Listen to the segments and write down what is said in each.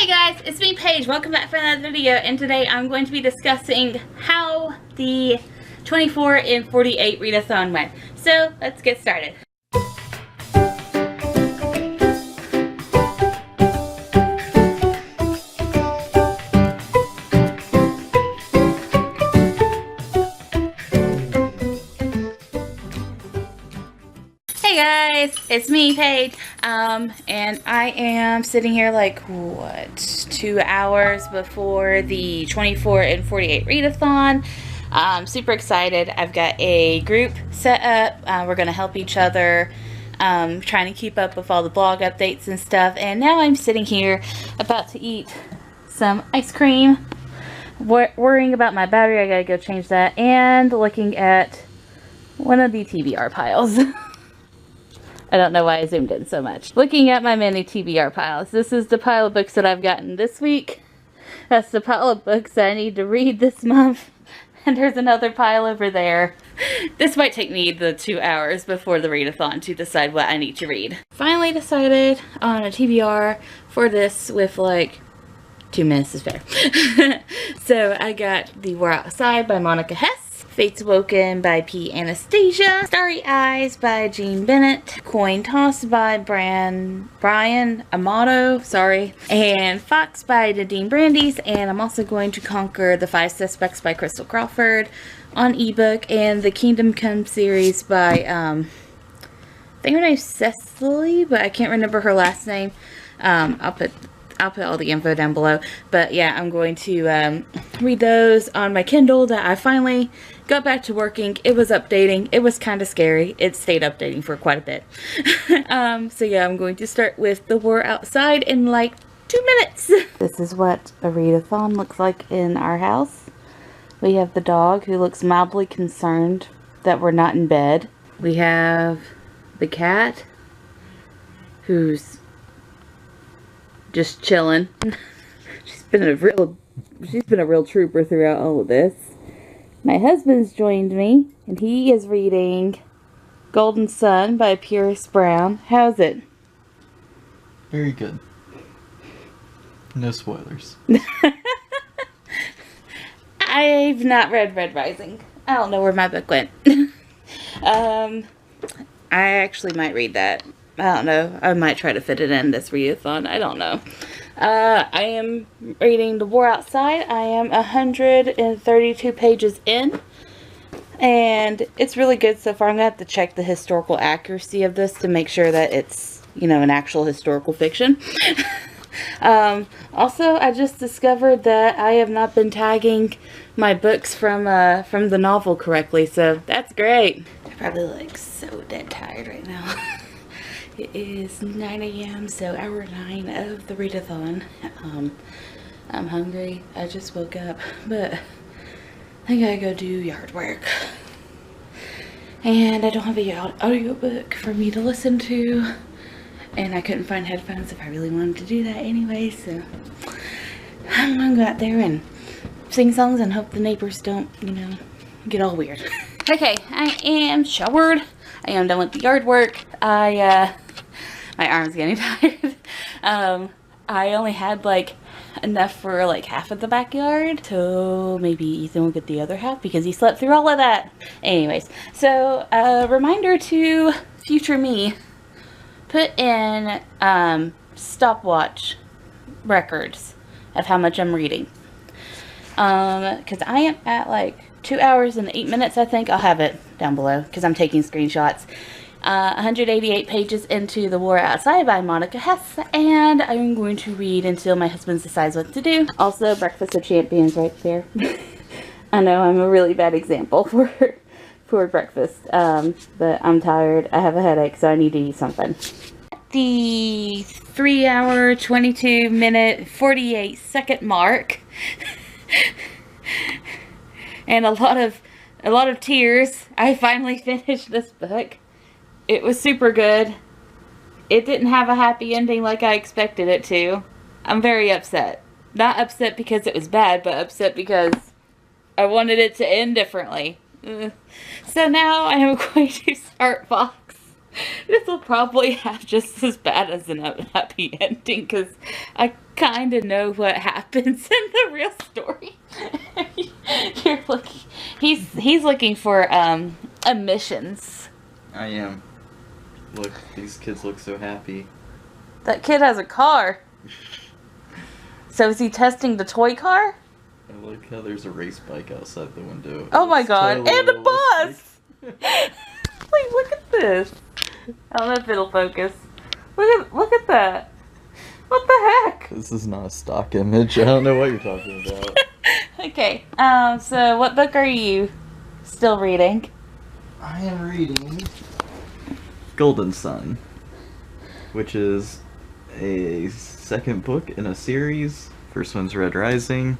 Hey guys, it's me Paige. Welcome back for another video, and today I'm going to be discussing how the 24 in 48 readathon went. So let's get started. Hey guys, it's me Paige, and I am sitting here like, what, 2 hours before the 24 in 48 readathon. I'm super excited. I've got a group set up. We're going to help each other, trying to keep up with all the blog updates and stuff, and now I'm sitting here about to eat some ice cream, worrying about my battery. I gotta go change that, and looking at one of the TBR piles. I don't know why I zoomed in so much. Looking at my many TBR piles. This is the pile of books that I've gotten this week. That's the pile of books that I need to read this month. And there's another pile over there. This might take me the 2 hours before the readathon to decide what I need to read. Finally decided on a TBR for this with like 2 minutes to spare. So I got The War Outside by Monica Hess, Fates Woken by P. Anastasia, Starry Eyes by Jean Bennett, Coin Toss by Brian Amato, and Fox by Nadine Brandeis, and I'm also going to conquer The 5 Suspects by Crystal Crawford on ebook, and the Kingdom Come series by, I think her name's Cecily, but I can't remember her last name. I'll put all the info down below. But yeah, I'm going to read those on my Kindle that I finally got back to working. It was updating. It was kind of scary. It stayed updating for quite a bit. So yeah, I'm going to start with The War Outside in like 2 minutes. This is what a readathon looks like in our house. We have the dog who looks mildly concerned that we're not in bed. We have the cat who's just chilling. She's been a real trooper throughout all of this. My husband's joined me, and he is reading Golden Sun by Pierce Brown. How's it? Very good. No spoilers. I've not read Red Rising. I don't know where my book went. I actually might read that. I don't know. I might try to fit it in this readathon. I don't know. I am reading The War Outside. I am 132 pages in. And it's really good so far. I'm going to have to check the historical accuracy of this to make sure that it's, you know, an actual historical fiction. Also, I just discovered that I have not been tagging my books from the novel correctly. So that's great. I'm probably like so dead tired right now. It is 9 a.m. so hour 9 of the readathon. I'm hungry. I just woke up, but I gotta go do yard work. And I don't have a audiobook for me to listen to. And I couldn't find headphones if I really wanted to do that anyway, so I'm gonna go out there and sing songs and hope the neighbors don't, you know, get all weird. Okay, I am showered. I am done with the yard work. My arm's getting tired. I only had like enough for like half of the backyard, so maybe Ethan will get the other half because he slept through all of that. Anyways, so reminder to future me, put in stopwatch records of how much I'm reading. Because I am at like 2 hours and 8 minutes, I think. I'll have it down below because I'm taking screenshots. 188 pages into The War Outside by Monica Hess, and I'm going to read until my husband decides what to do. Also, Breakfast of Champions right there. I know I'm a really bad example for breakfast, but I'm tired. I have a headache, so I need to eat something. The 3 hour, 22 minute, 48 second mark. And a lot of tears. I finally finished this book. It was super good. It didn't have a happy ending like I expected it to. I'm very upset. Not upset because it was bad, but upset because I wanted it to end differently. So now I am going to start Fox. This will probably have just as bad as an happy ending because I kind of know what happens in the real story. You're looking, he's looking for emissions. I am. Look, these kids look so happy. That kid has a car. So is he testing the toy car? I like how there's a race bike outside the window. Oh my god, Totally and a realistic. bus! Like, look at this. I don't know if it'll focus. Look at that. What the heck? This is not a stock image. I don't know what you're talking about. Okay, so what book are you still reading? I am reading Golden Sun, which is a second book in a series. First one's Red Rising.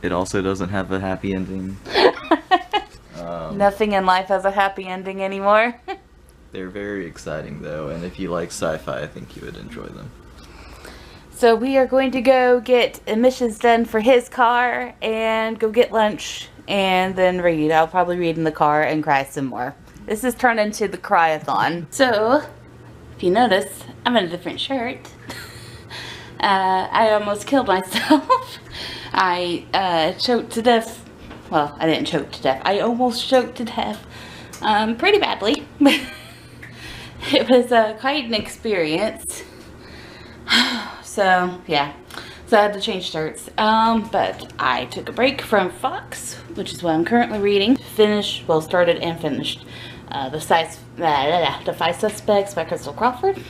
It also doesn't have a happy ending. Nothing in life has a happy ending anymore. They're very exciting though, and if you like sci-fi, I think you would enjoy them. So we are going to go get emissions done for his car and go get lunch and then read. I'll probably read in the car and cry some more. This has turned into the cry-a-thon. So, if you notice, I'm in a different shirt. I almost killed myself. I choked to death. Well, I didn't choke to death. I almost choked to death. Pretty badly. It was quite an experience. So, yeah. So I had to change shirts. But I took a break from Fox, which is what I'm currently reading. Started and finished The Five Suspects by Crystal Crawford.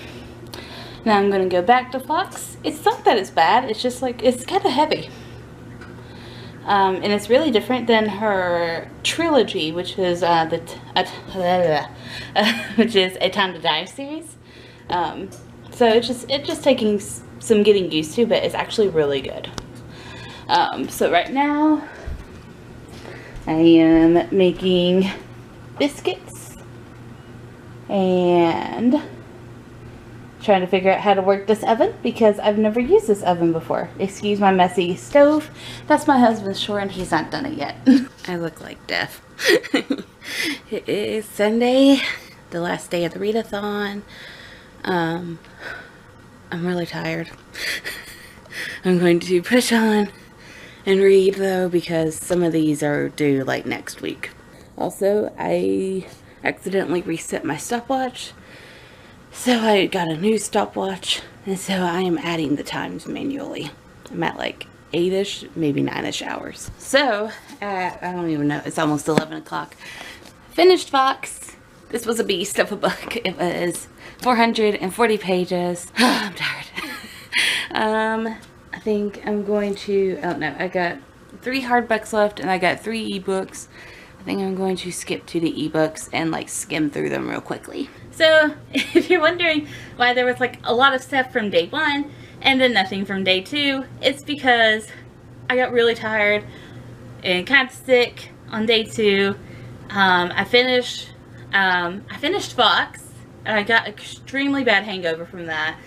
Now I'm going to go back to Fox. It's not that it's bad. It's just like, it's kind of heavy. And it's really different than her trilogy, which is which is A Time to Die series. So it's just taking some getting used to, but it's actually really good. So right now I am making biscuits and trying to figure out how to work this oven because I've never used this oven before. Excuse my messy stove. That's my husband's chore and he's not done it yet. I look like death. It is Sunday, the last day of the readathon. I'm really tired. I'm going to push on and read though because some of these are due like next week. Also, I accidentally reset my stopwatch. So I got a new stopwatch, and so I am adding the times manually. I'm at like 8-ish, maybe 9-ish hours. So, I don't even know, it's almost 11 o'clock. Finished Fox. This was a beast of a book. It was 440 pages. I'm tired. I think I'm going to, oh no, I got 3 hardbacks left, and I got 3 ebooks. I think I'm going to skip to the ebooks and like skim through them real quickly. So, if you're wondering why there was like a lot of stuff from day 1 and then nothing from day 2, it's because I got really tired and kind of sick on day 2. I finished Fox and I got extremely bad hangover from that.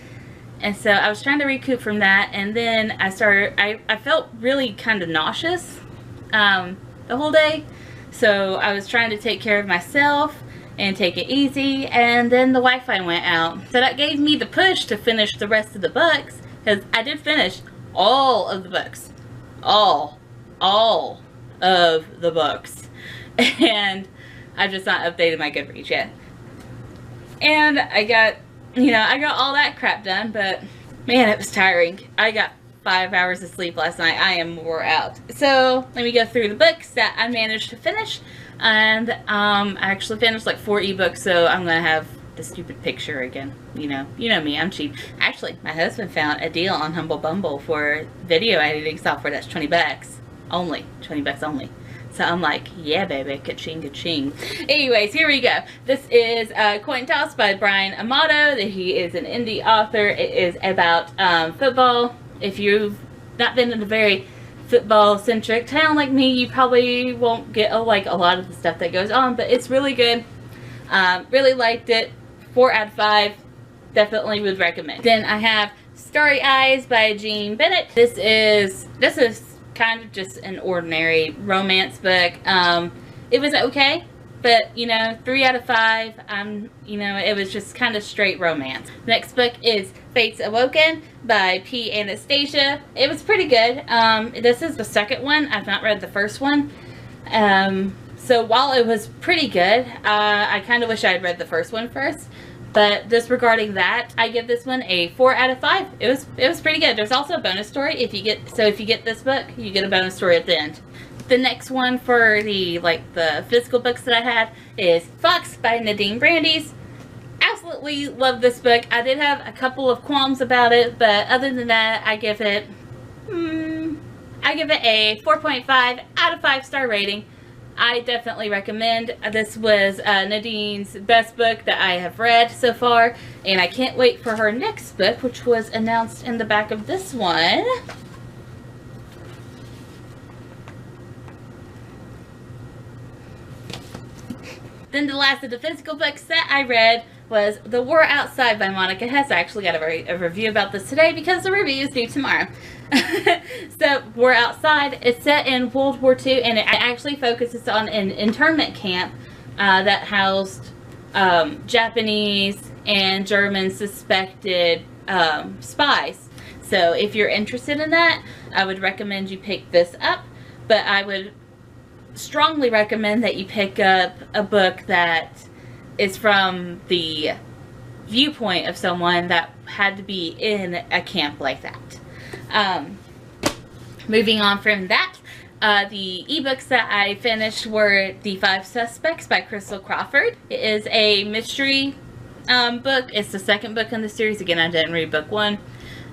And so I was trying to recoup from that, and then I felt really kind of nauseous the whole day. So I was trying to take care of myself and take it easy, and then the Wi-Fi went out. So that gave me the push to finish the rest of the books, because I did finish all of the books. All of the books. And I've just not updated my Goodreads yet. And I got, I got all that crap done, but man, it was tiring. I got 5 hours of sleep last night. I am wore out. So let me go through the books that I managed to finish. And I actually finished like 4 ebooks, so I'm gonna have the stupid picture again. You know me, I'm cheap. Actually, my husband found a deal on Humble Bumble for video editing software that's 20 bucks only. 20 bucks only. So I'm like, yeah, baby, ka-ching, ka-ching. Anyways, here we go. This is Coin Toss by Brian Amato. He is an indie author. It is about football. If you've not been in a very football-centric town like me, you probably won't get like a lot of the stuff that goes on, but it's really good. Really liked it. 4 out of 5. Definitely would recommend. Then I have Starry Eyes by Jean Bennett. This is kind of just an ordinary romance book. It was okay. But, you know, 3 out of 5. You know, it was just kind of straight romance. Next book is Fates Awoken by P. Anastasia. It was pretty good. This is the second one. I've not read the first one. So while it was pretty good, I kind of wish I had read the first one first. But disregarding that, I give this one a 4 out of 5. It was pretty good. There's also a bonus story. If you get this book, you get a bonus story at the end. The next one for the physical books that I had is Fox by Nadine Brandeis. Absolutely love this book. I did have a couple of qualms about it, but other than that, I give it a 4.5 out of 5-star rating. I definitely recommend. This was Nadine's best book that I have read so far, and I can't wait for her next book, which was announced in the back of this one. Then the last of the physical books that I read was The War Outside by Monica Hess. I actually got a review about this today because the review is due tomorrow. So, War Outside is set in World War II, and it actually focuses on an internment camp that housed Japanese and German suspected spies. So, if you're interested in that, I would recommend you pick this up, but I would strongly recommend that you pick up a book that is from the viewpoint of someone that had to be in a camp like that. Moving on from that, the ebooks that I finished were The Five Suspects by Crystal Crawford. It is a mystery book. It's the second book in the series. Again, I didn't read book 1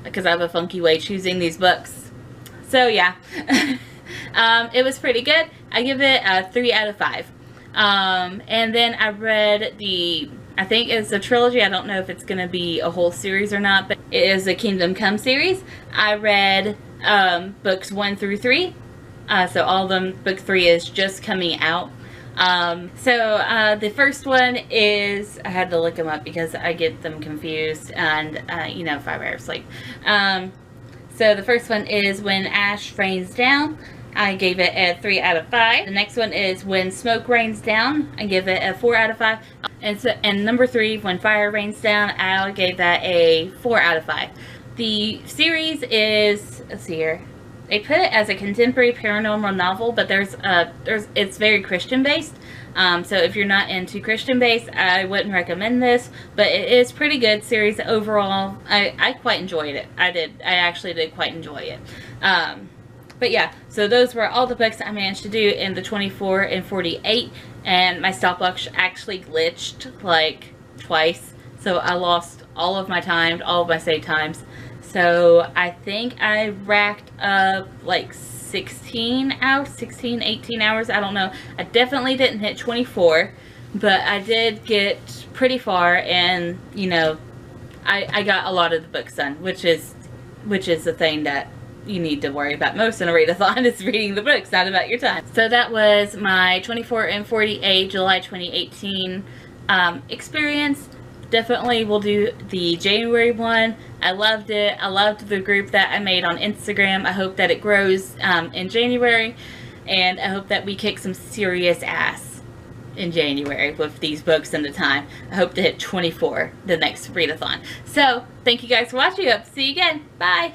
because I have a funky way choosing these books. So yeah. It was pretty good. I give it a 3 out of 5. And then I read I think it's a trilogy. I don't know if it's going to be a whole series or not, but it is a Kingdom Come series. I read books 1 through 3. So all of them, book 3 is just coming out. The first one is, I had to look them up because I get them confused, and, you know, 5 hours sleep. So the first one is When Ash Rains Down. I gave it a 3 out of 5. The next one is When Smoke Rains Down. I give it a 4 out of 5. And number 3, When Fire Rains Down, I gave that a 4 out of 5. The series is, let's see here, they put it as a contemporary paranormal novel, but it's very Christian based. So if you're not into Christian based, I wouldn't recommend this, but it is pretty good series overall. I quite enjoyed it. I actually did quite enjoy it. But yeah, so those were all the books I managed to do in the 24 and 48, and my stopwatch actually glitched like twice, so I lost all of my time, all of my save times. So I think I racked up like 18 hours, I don't know. I definitely didn't hit 24, but I did get pretty far, and you know, I got a lot of the books done, which is the thing that you need to worry about most in a readathon, is reading the books, not about your time. So that was my 24 and 48 July 2018 experience. Definitely will do the January one. I loved it. I loved the group that I made on Instagram. I hope that it grows in January, and I hope that we kick some serious ass in January with these books and the time. I hope to hit 24 the next readathon. So thank you guys for watching. I hope to see you again. Bye.